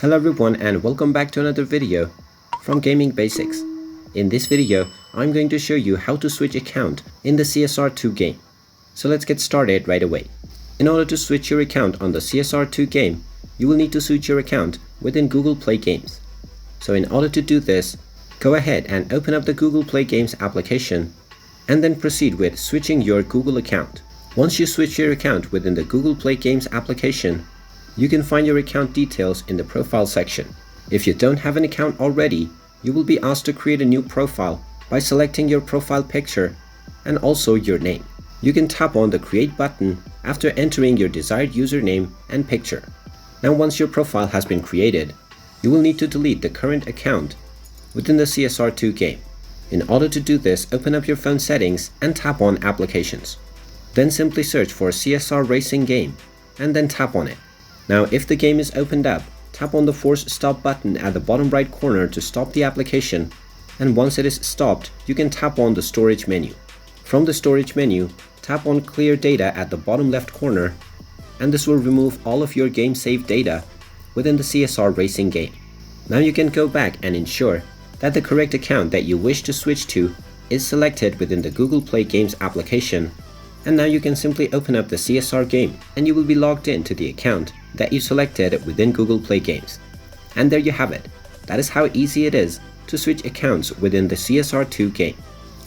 Hello everyone and welcome back to another video from Gaming Basics. In this video, I'm going to show you how to switch account in the CSR2 game. So let's get started right away. In order to switch your account on the CSR2 game, you will need to switch your account within Google Play Games. So in order to do this, go ahead and open up the Google Play Games application and then proceed with switching your Google account. Once you switch your account within the Google Play Games application, you can find your account details in the profile section. If you don't have an account already, you will be asked to create a new profile by selecting your profile picture and also your name. You can tap on the Create button after entering your desired username and picture. Now once your profile has been created, you will need to delete the current account within the CSR2 game. In order to do this, open up your phone settings and tap on Applications. Then simply search for CSR Racing Game and then tap on it. Now if the game is opened up, tap on the Force Stop button at the bottom right corner to stop the application, and once it is stopped, you can tap on the Storage menu. From the Storage menu, tap on Clear Data at the bottom left corner, and this will remove all of your game saved data within the CSR Racing game. Now you can go back and ensure that the correct account that you wish to switch to is selected within the Google Play Games application, and now you can simply open up the CSR game and you will be logged into the account that you selected within Google Play Games. And there you have it. That is how easy it is to switch accounts within the CSR2 game.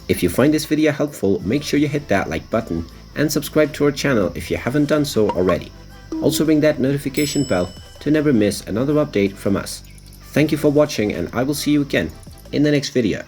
If you find this video helpful, make sure you hit that like button and subscribe to our channel if you haven't done so already. Also ring that notification bell to never miss another update from us. Thank you for watching and I will see you again in the next video.